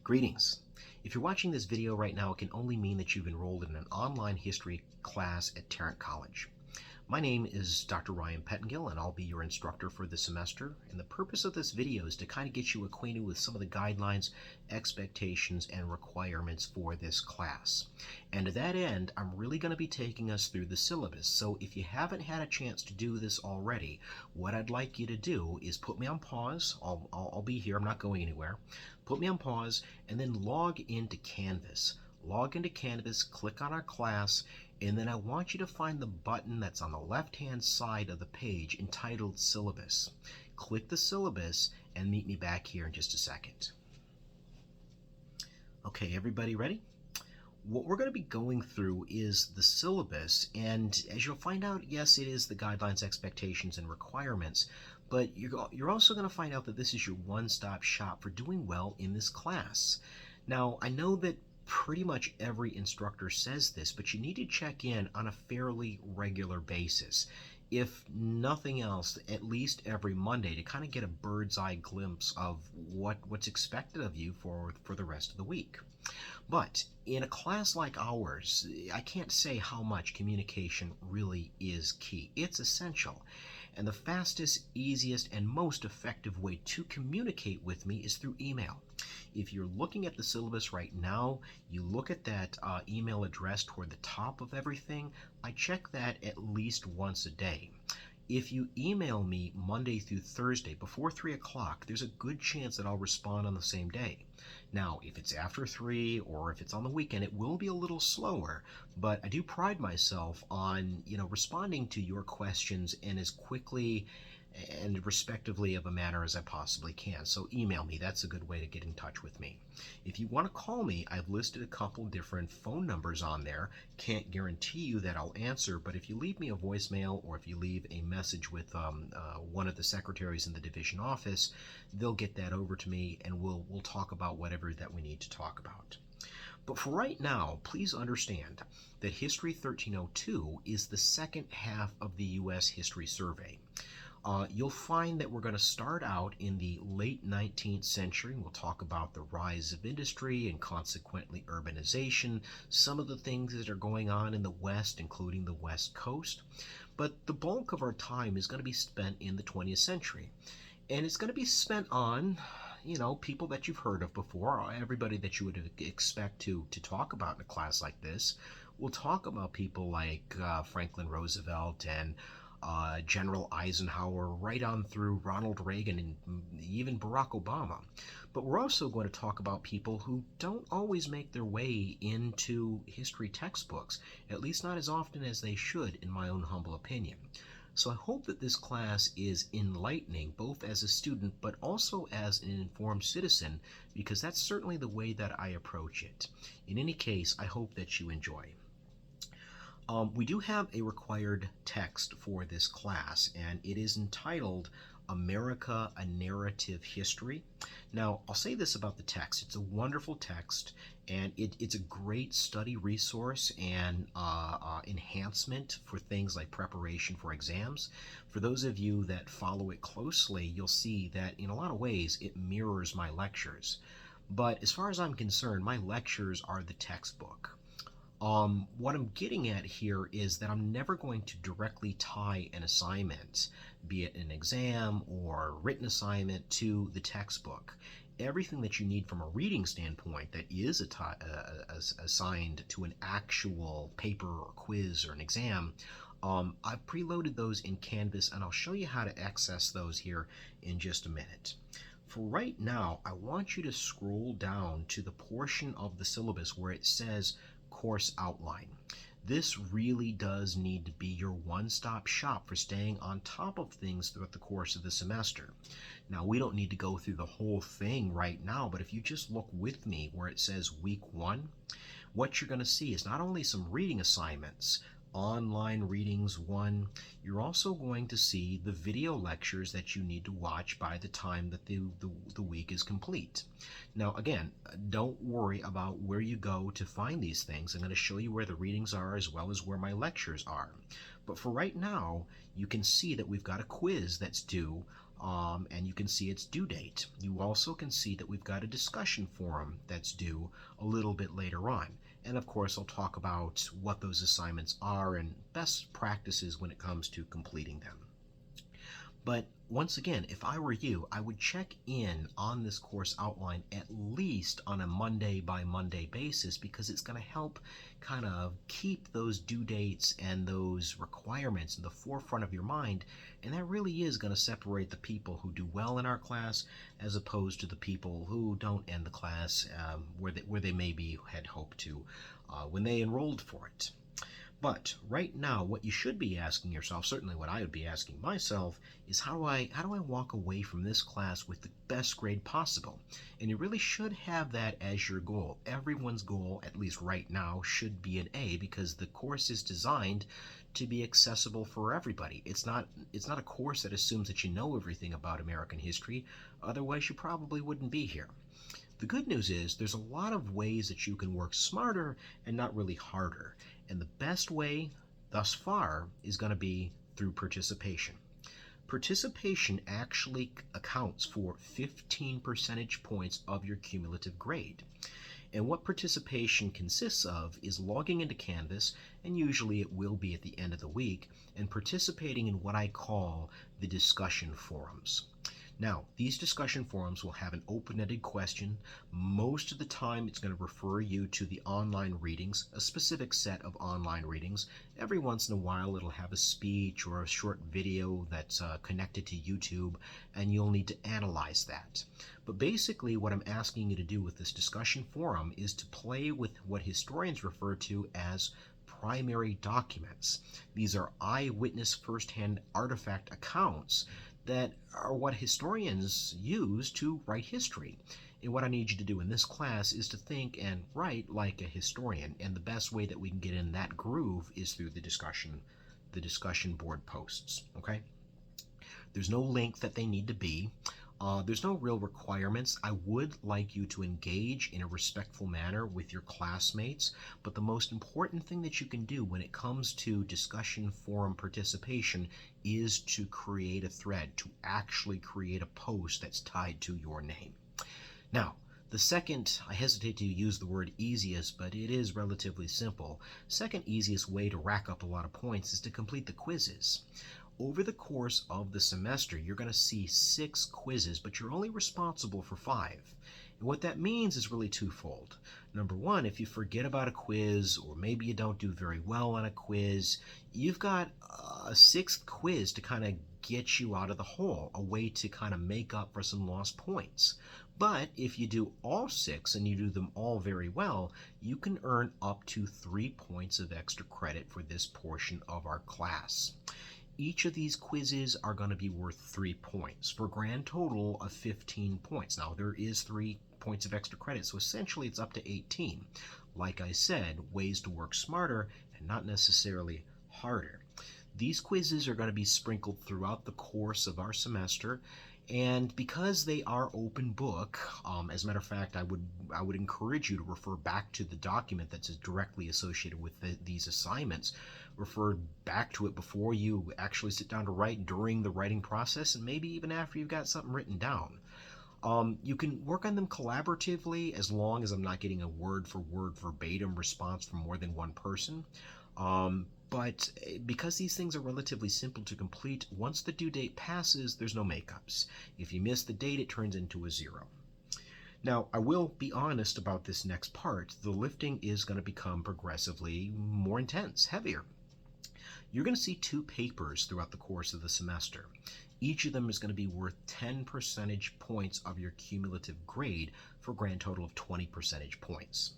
Greetings. If you're watching this video right now, it can only mean that you've enrolled in an online history class at Tarrant College. My name is Dr. Ryan Pettengill, and I'll be your instructor for the semester. And the purpose of this video is to kind of get you acquainted with some of the guidelines, expectations, and requirements for this class. And to that end, I'm really going to be taking us through the syllabus. So if you haven't had a chance to do this already, what I'd like you to do is put me on pause. I'll be here. I'm not going anywhere. Put me on pause and then log into Canvas. Log into Canvas, click on our class, and then I want you to find the button that's on the left-hand side of the page entitled Syllabus. Click the syllabus and meet me back here in just a second. Okay, everybody ready? What we're going to be going through is the syllabus, and as you'll find out, yes, it is the guidelines, expectations, and requirements, but you're also going to find out that this is your one-stop shop for doing well in this class. Now, I know that pretty much every instructor says this, but you need to check in on a fairly regular basis. If nothing else, at least every Monday, to kind of get a bird's eye glimpse of what's expected of you for the rest of the week. But in a class like ours, I can't say how much communication really is key. It's essential. And the fastest, easiest, and most effective way to communicate with me is through email. If you're looking at the syllabus right now, you look at that email address toward the top of everything. I check that at least once a day. If you email me Monday through Thursday before 3 o'clock, there's a good chance that I'll respond on the same day. Now, if it's after 3 or if it's on the weekend, it will be a little slower, but I do pride myself on, responding to your questions in as quickly and respectively of a manner as I possibly can. So email me. That's a good way to get in touch with me. If you want to call me, I've listed a couple different phone numbers on there. Can't guarantee you that I'll answer, but if you leave me a voicemail or if you leave a message with one of the secretaries in the division office, they'll get that over to me and we'll talk about whatever that we need to talk about. But for right now, please understand that History 1302 is the second half of the U.S. History Survey. You'll find that we're going to start out in the late 19th century. We'll talk about the rise of industry and consequently urbanization, some of the things that are going on in the West, including the West Coast. But the bulk of our time is going to be spent in the 20th century. And it's going to be spent on, people that you've heard of before, everybody that you would expect to talk about in a class like this. We'll talk about people like Franklin Roosevelt and General Eisenhower, right on through Ronald Reagan and even Barack Obama. But we're also going to talk about people who don't always make their way into history textbooks, at least not as often as they should, in my own humble opinion. So I hope that this class is enlightening, both as a student but also as an informed citizen, because that's certainly the way that I approach it. In any case, I hope that you enjoy. We do have a required text for this class, and it is entitled America, A Narrative History. Now, I'll say this about the text. It's a wonderful text, and it's a great study resource and enhancement for things like preparation for exams. For those of you that follow it closely, you'll see that in a lot of ways it mirrors my lectures. But as far as I'm concerned, my lectures are the textbook. What I'm getting at here is that I'm never going to directly tie an assignment, be it an exam or written assignment, to the textbook. Everything that you need from a reading standpoint that is assigned to an actual paper or quiz or an exam, I've preloaded those in Canvas, and I'll show you how to access those here in just a minute. For right now, I want you to scroll down to the portion of the syllabus where it says Course Outline. This really does need to be your one-stop shop for staying on top of things throughout the course of the semester. Now, we don't need to go through the whole thing right now, but if you just look with me where it says Week 1, what you're going to see is not only some reading assignments, online readings 1, you're also going to see the video lectures that you need to watch by the time that the week is complete. Now, again, don't worry about where you go to find these things. I'm going to show you where the readings are as well as where my lectures are. But for right now, you can see that we've got a quiz that's due and you can see its due date. You also can see that we've got a discussion forum that's due a little bit later on. And of course, I'll talk about what those assignments are and best practices when it comes to completing them. But once again, if I were you, I would check in on this course outline at least on a Monday by Monday basis, because it's going to help kind of keep those due dates and those requirements in the forefront of your mind. And that really is going to separate the people who do well in our class as opposed to the people who don't end the class where they maybe had hoped to when they enrolled for it. But right now, what you should be asking yourself, certainly what I would be asking myself, is how do I walk away from this class with the best grade possible? And you really should have that as your goal. Everyone's goal, at least right now, should be an A, because the course is designed to be accessible for everybody. It's not a course that assumes that you know everything about American history. Otherwise, you probably wouldn't be here. The good news is there's a lot of ways that you can work smarter and not really harder. And the best way thus far is going to be through participation. Participation actually accounts for 15 percentage points of your cumulative grade. And what participation consists of is logging into Canvas, and usually it will be at the end of the week, and participating in what I call the discussion forums. Now, these discussion forums will have an open-ended question. Most of the time, it's going to refer you to the online readings, a specific set of online readings. Every once in a while, it'll have a speech or a short video that's connected to YouTube, and you'll need to analyze that. But basically, what I'm asking you to do with this discussion forum is to play with what historians refer to as primary documents. These are eyewitness first-hand artifact accounts that are what historians use to write history. And what I need you to do in this class is to think and write like a historian. And the best way that we can get in that groove is through the discussion board posts. Okay? There's no length that they need to be. There's no real requirements. I would like you to engage in a respectful manner with your classmates, but the most important thing that you can do when it comes to discussion forum participation is to create a thread, to actually create a post that's tied to your name. Now, the second, I hesitate to use the word easiest, but it is relatively simple. Second easiest way to rack up a lot of points is to complete the quizzes. Over the course of the semester, you're going to see 6 quizzes, but you're only responsible for 5. And what that means is really twofold. Number one, if you forget about a quiz, or maybe you don't do very well on a quiz, you've got a 6th quiz to kind of get you out of the hole, a way to kind of make up for some lost points. But if you do all 6 and you do them all very well, you can earn up to 3 points of extra credit for this portion of our class. Each of these quizzes are going to be worth 3 points for a grand total of 15 points. Now, there is 3 points of extra credit, so essentially it's up to 18. Like I said, ways to work smarter and not necessarily harder. These quizzes are going to be sprinkled throughout the course of our semester, and because they are open book, as a matter of fact, I would encourage you to refer back to the document that's directly associated with these assignments. Refer back to it before you actually sit down to write, during the writing process, and maybe even after you've got something written down. You can work on them collaboratively as long as I'm not getting a word-for-word verbatim response from more than one person. But because these things are relatively simple to complete, once the due date passes, there's no makeups. If you miss the date, it turns into a 0. Now, I will be honest about this next part. The lifting is going to become progressively more intense, heavier. You're going to see 2 papers throughout the course of the semester. Each of them is going to be worth 10 percentage points of your cumulative grade for a grand total of 20 percentage points.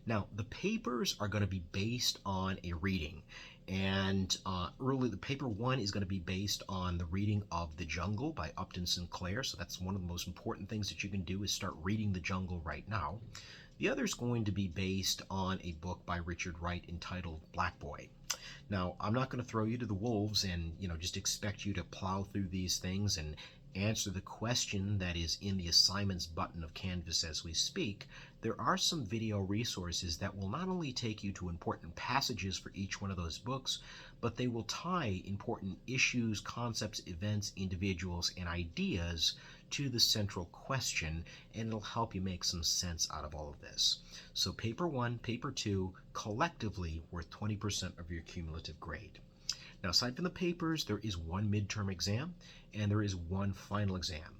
Now, the papers are going to be based on a reading. And the paper 1 is going to be based on the reading of The Jungle by Upton Sinclair. So that's one of the most important things that you can do, is start reading The Jungle right now. The other is going to be based on a book by Richard Wright entitled Black Boy. Now, I'm not going to throw you to the wolves and, just expect you to plow through these things and answer the question that is in the assignments button of Canvas as we speak, there are some video resources that will not only take you to important passages for each one of those books, but they will tie important issues, concepts, events, individuals, and ideas to the central question, and it'll help you make some sense out of all of this. So paper 1, paper 2, collectively worth 20% of your cumulative grade. Now, aside from the papers, there is one midterm exam and there is one final exam.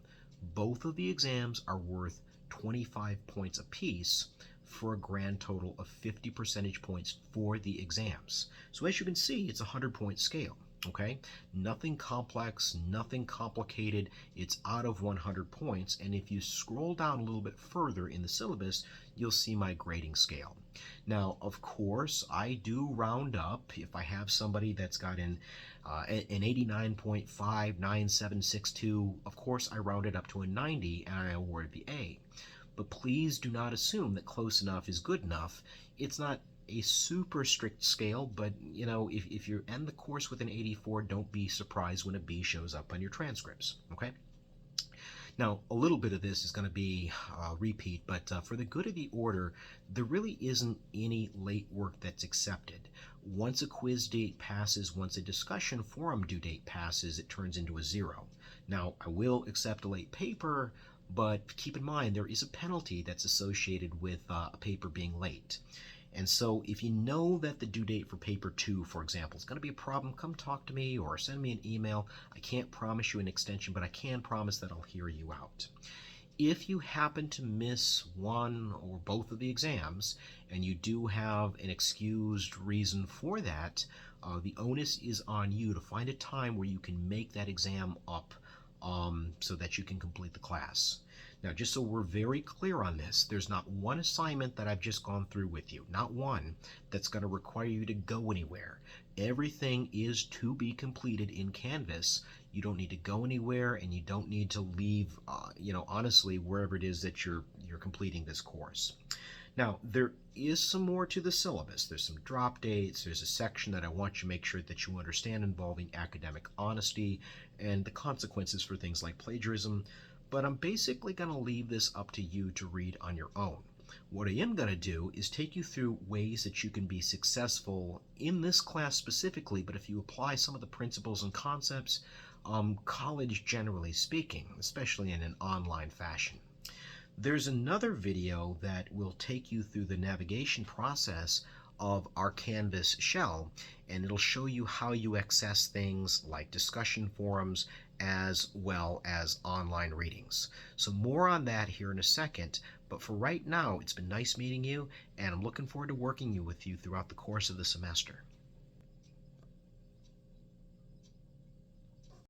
Both of the exams are worth 25 points apiece for a grand total of 50 percentage points for the exams. So as you can see, it's a 100-point scale. Okay, nothing complex, nothing complicated. It's out of 100 points, and if you scroll down a little bit further in the syllabus, you'll see my grading scale. Now, of course, I do round up. If I have somebody that's got an 89.59762, of course I round it up to a 90 and I award the A. But please do not assume that close enough is good enough. It's not a super strict scale, but you know, if you end the course with an 84, don't be surprised when a B shows up on your transcripts. Okay. Now, a little bit of this is going to be repeat, but for the good of the order, there really isn't any late work that's accepted. Once a quiz date passes, once a discussion forum due date passes, it turns into a 0. Now, I will accept a late paper, but keep in mind there is a penalty that's associated with a paper being late. And so if you know that the due date for paper 2, for example, is going to be a problem, come talk to me or send me an email. I can't promise you an extension, but I can promise that I'll hear you out. If you happen to miss one or both of the exams, and you do have an excused reason for that, the onus is on you to find a time where you can make that exam up so that you can complete the class. Now, just so we're very clear on this, there's not one assignment that I've just gone through with you, not one that's going to require you to go anywhere. Everything is to be completed in Canvas. You don't need to go anywhere, and you don't need to leave, honestly, wherever it is that you're completing this course. Now, there is some more to the syllabus. There's some drop dates. There's a section that I want you to make sure that you understand involving academic honesty and the consequences for things like plagiarism. But I'm basically going to leave this up to you to read on your own. What I am going to do is take you through ways that you can be successful in this class specifically, but if you apply some of the principles and concepts, college generally speaking, especially in an online fashion. There's another video that will take you through the navigation process of our Canvas shell, and it'll show you how you access things like discussion forums as well as online readings. So more on that here in a second, but for right now, it's been nice meeting you, and I'm looking forward to working with you throughout the course of the semester.